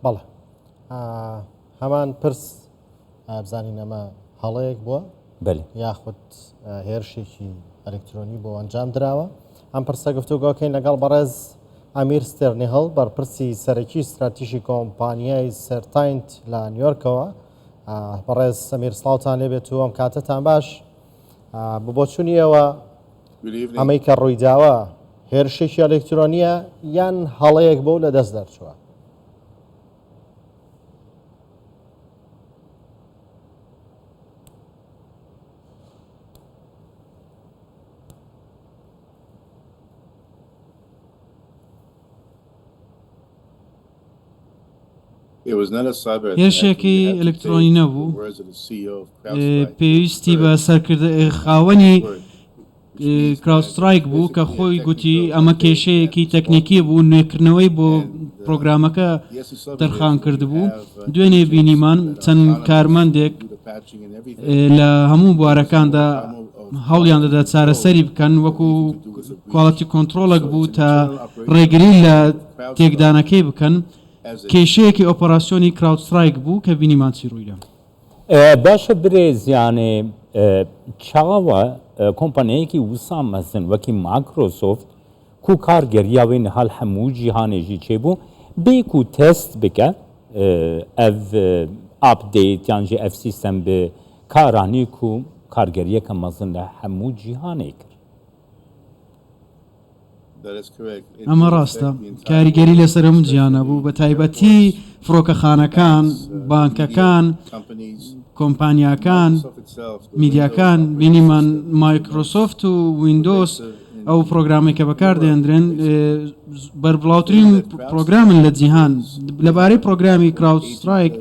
بەڵێ هەمان پرس بزانین ئەمە هەڵەیەک بووە یاخود هێرشێکی ئەلکترۆنی بۆ ئەنجام دراوە ئەم پرسە گفتوگۆکەین لەگەڵ بەڕێز ئەمیر ستێرنی هەڵ بەرپرسی سەرەکی استراتیژی کۆمپانیای سەرتاینت لە نیویۆرکەوە بەڕێز ئەمیر سڵاوتان لێبێت و ئەم کاتتان باش بۆچوونیەوە ئەمەی کە ڕوویداوە هێرشێکی ئەلکترۆنیە یان هەڵەیەک بۆ لە دەست دەرچووە هێرشێکی ئەلکترۆنی نەبوو پێویستی بە خاوەنی کراودسترایک بوو کە خۆی گوتی ئەمە کێشەیەکی تەکنیکی بوو نوێکردنەوەی بۆ پرۆگرامەکە دەرخان کردبوو دوێنێ بینیمان چەند کارمەندێک لە هەموو بوارەکاندا هەوڵیان دەدا چارەسەری بکەن وەکو کوالەتی کۆنتترۆلێک بوو تا ڕێگری لە تێکدانەکەی بکەن کێشەیەکی ئۆپەراسیۆنی کراودسترایک بوو کە بینیمان چی ڕوویدا باشە برێزیانێ چاوە کۆمپانیایەکی وسام مەزن وەکی مایکرۆسۆفت کو کارگەریاوێن هەڵ هەموو جیهانێژی چێبوو بێک و تست بکە ئەv ئاپدەیت یانجی ئەف سیستەم بە کارانێک و کارگەریەکە مەزن لە هەموو جیهانێک کرد ئەمە ڕاستە کاریگەری لەسەر هەموو جیهانە بوو بە تایبەتی فڕۆکەخانەکان بانکەکان کۆمپانیاکان میدیاکان بینیمان مایکرۆسۆفت و ویندۆس ئەو پرۆگرامی کە بەکاردێنرێن بەربڵاوترین پرۆگرامن لە جیهان لەبارەی پرۆگرامی کراودسترایک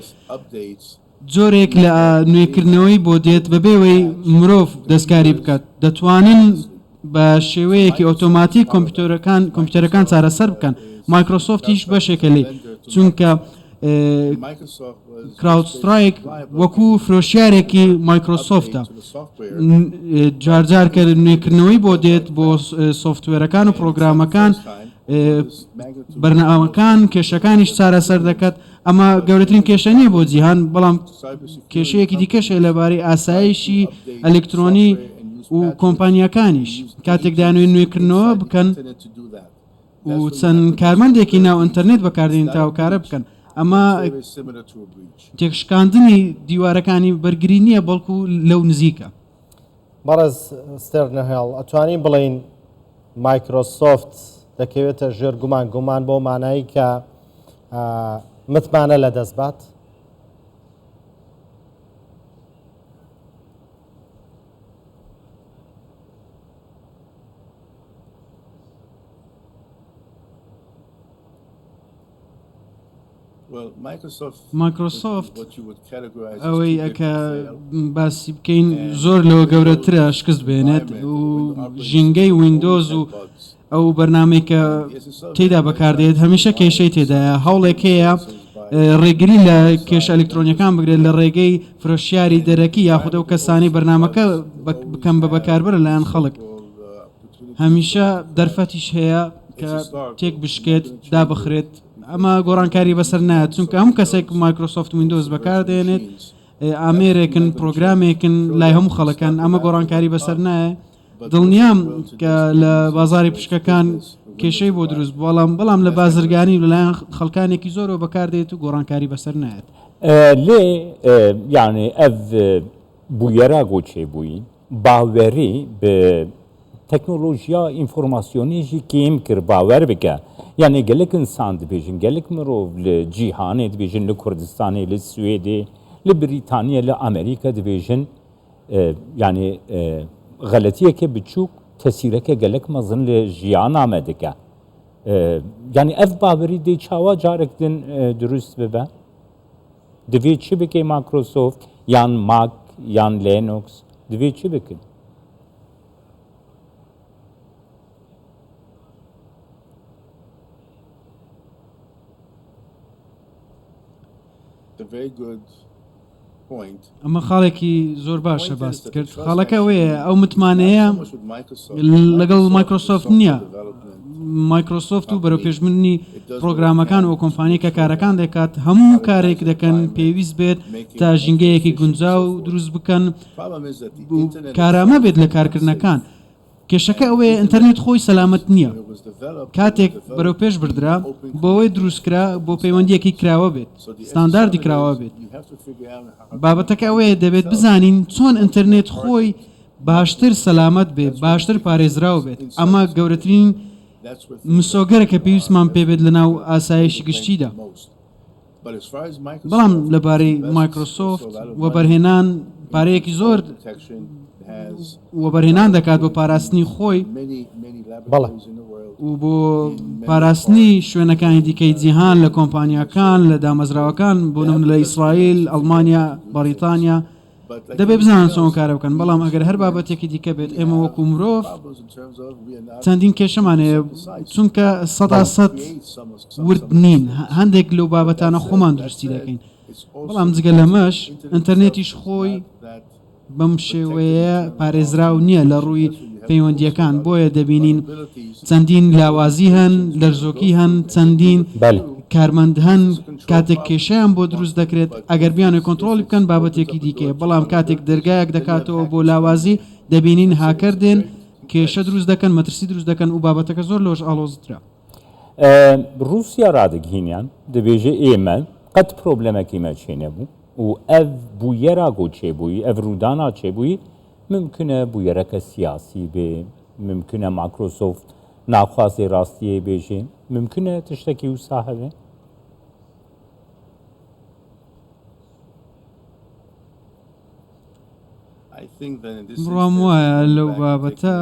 جۆرێک لە نوێکردنەوەی بۆ دێت بەبێوەی مرۆڤ دەستکاری بکات دەتوانن بە شێوەیەکی ئۆتۆماتیک کۆمپیوتەرەکان چارەسەر بکەن مایکرۆسۆفت هیچ بەشێکە لێ چونکە کراودسترایک وەکو فرۆشیارێکی مایکرۆسۆفتە جارجار کە نوێکردنەوەی بۆ دێت بۆ سۆفتوێرەکان و پرۆگرامەکان بەرنامەکان کێشەکانیش چارەسەر دەکات ئەمە گەورەترین کێشە نییە بۆ جیهان بەڵام کێشەیەکی دیکەشە لەبارەی ئاسایشی ئەلکترۆنی و کۆمپانیەکانیش کاتێک دانوێن نوێکردنەوە بکەن و چەند کارمەندێکی ناو ئینتەرنێت بەکاردێن تاوکارە بکەن ئەمە تێکشکاندنی دیوارەکانی بەرگری نییە بەڵکو لەو نزیکە بەڕێز ستێرنەهێڵ ئەتوانین بڵین مایکرۆسۆفت دەکەوێتە ژێر گومان بۆ مانایی کە متمانە لە دەست بات مایکرۆسۆفت ئەوەی ئەکە باسی بکەین زۆر لەوە گەورەترە شکست بێنێت و ژینگەی ویندۆز و ئەو بەرنامەی کە تێدا بەکاردێت هەمیشە کێشەی تێدایە هەوڵێکەیە ڕێگری لە کێش ئەلکترۆنیەکان بگرێت لە ڕێگەی فرۆشیاری دەرەکی یاخودە و کەسانی بەرنامەکە بکەم بە بەکاربرە لەیان خەڵک هەمیشە دەرفەتیش هەیە کە تێک بشکێت دابخرێت ئەمە گۆڕانکاری بەسەر نایەت چونکە هەموو کەسێک مایکرۆسۆفت ویندۆز بەکاردێنێت ئامێرێکن پرۆگرامێکن لای هەموو خەڵەکان ئەمە گۆڕانکاری بەسەر نایە دڵنیام کە لە بازاری پشکەکان کێشەی بۆ دروست بەڵام لە بازرگانی لەلایەن خەڵکانێکی زۆرەوە بەکاردێت و گۆڕانکاری بەسەر نایەت لێ یعنی ئەv بوویەرا گۆچێ بووی باوەری بە تەکنۆلۆژیا ئینفۆرماسیۆنێژی کێم کرد باوەر بکە یعنی gelek insan dibêjin gelek mirov li cîhanê dibêjin li Kurdistanê li Swêdê li Brîtaniye li Amerîka dibêjin yani xeletiyeke biçûk tesîreke gelek mezin li jiyana me dike yani ev bawerî dê çawa carek din durust bibe divê çi bike Microsoft yan Mac yan Linux divê çi bikin ئەمە خاڵێکی زۆر باشە باست کرد خاڵەکە ئەوەیە ئەو متمانەیە لەگەڵ مایکرۆسۆفت نییە مایکرۆسۆفت و بەرەو پێشبردننی پرۆگرامەکان و کۆمپانیە کە کارەکان دەکات هەموو کارێک دەکەن پێویست بێت تا ژینگەیەکی گونجاو دروست بکەن کارامە بێت لە کارکردنەکان. کێشەکە ئەوەیە ئینتەرنێت خۆی سەلامەت نییە. کاتێک بەرەو پێش بردرا بۆەوەی دروستکرا بۆ پەیوەندیەکی کراوە بێت ستانداردی کراوە بێت. بابەتەکە ئەوەیە دەبێت بزانین چۆن ئینتەرنێت خۆی باشتر سەلامەت بێت باشتر پارێزراو بێت. ئەمە گەورەترین مسۆگەرە کە پێویستمان پێ بێت لە ناو ئاسایشی گشتیدا. بەڵام لەبارەی مایکرۆسۆفت وەبەرهێنان پارەیەکی زۆر وەبەرهێنان دەکات بۆ پاراستنی خۆی و بۆ پاراستنی شوێنەکانی دیکەی جیهان لە کۆمپانیاکان لە دامەزراوەکان بۆ نمونە لە ئیسرائیل، ئەڵمانیا، بەریتانیا دەبێ بزانن چۆن کارە بکەن. بەڵام ئەگەر هەر بابەتێکی دیکە بێت ئێمە وەکو مرۆڤ چەندین کێشەمانەیە چونکە 100% ورد نین هەندێک لەو بابەتانە خۆمان درستی دەکەین. بەڵام جگە لەمەش ئینتەرنێتیش خۆی بەم شێوەیە پارێزراو نییە لە ڕووی پەیوەندیەکان بۆیە دەبینین چەندین لاوازی هەن لەرزۆکی هەن چەندین کارمەند هەن کاتێک کێشەیان بۆ دروست دەکرێت ئەگەر بیانە کۆنتترۆلی بکەن بابەتێکی دیکەیە. بەڵام کاتێک دەرگایەک دەکاتەوە بۆ لاوازی دەبینین هاکەر دێن کێشە دروست دەکەن مەترسی دروست دەکەن و بابەتەکە زۆر لۆژ ئاڵۆزترا. رووسیا ڕادگهینیان دەبێژە ئێمە قەت پرۆبلەمەکی مەچێنە بوو و ئەv بوویەرا گۆچێبووی ئەv ڕوودانا چێبووی ممکنە بوویەرەکە سیاسی بێ ممکنە مایکرۆسۆفت ناخوازی ڕاستیە بێژێ ممکنە تشتێکی وسا هەبێ. بڕام وایە لەو بابەتە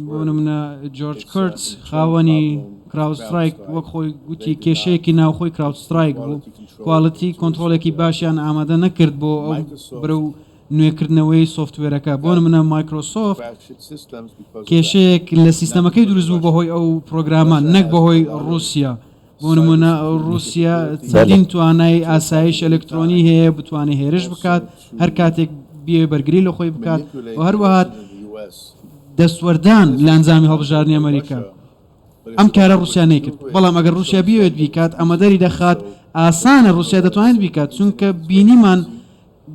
بۆ نمونە جۆرج کورتس خاوەنی کراودسترایک وەک خۆی گوتی کێشەیەکی ناوخۆی کراودسترایک بوو کواڵەتی کۆنتترۆلێکی باشیان ئامادە نەکرد بۆ ئەو برە و نوێکردنەوەی سۆفتوێرەکە. بۆ نمونە مایکرۆسۆفت کێشەیەک لە سیستەمەکەی دروست بوو بەهۆی ئەو پرۆگرامە نەک بەهۆی ڕووسیا. بۆ نمونە رووسیا چەندین توانای ئاسایش ئەلکترۆنی هەیە بتوانێت هێرش بکات هەر کاتێک بێ بەرگری لە خۆی بکات و هەروەها دەستوەردان لە ئەنجامی هەڵبژاردننی ئەمریکا ئەم کارە رووسیا نەیکرد. بەڵام ئەگەر رووسیا بیوێت بیکات ئەمە دەری دەخات ئاسانە رووسیا دەتوانێت بیکات چونکە بینیمان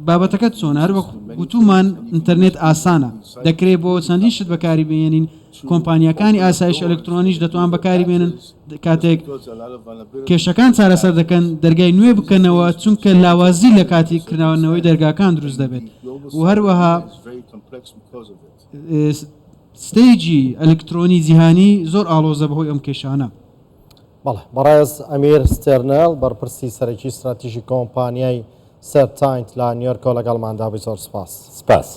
بابەتەکە چۆن هەر گوتومان ئینتەرنێت ئاسانە دەکرێت بۆ چەندین شت بەکاری بێنین کۆمپانیەکانی ئاسایش ئەلکترۆنیش دەتوان بەکاری بێنن کاتێک کێشەکان چارەسەر دەکەن دەرگای نوێ بکەنەوە چونکە لاوازی لە کاتی کردنەوەی دەرگاکان دروست دەبێت و هەروەها ستێجی ئەلکترۆنی جیهانی زۆر ئاڵۆزە بەهۆی ئەم کێشانە. بەڵێ بەڕێز ئەمیر ستێرنێڵ بەرپرسی سەرەکی استراتیژی کۆمپانیای سەرتاینت لە نیویۆرکۆ لەگەڵماندا بێ زۆر سپاس.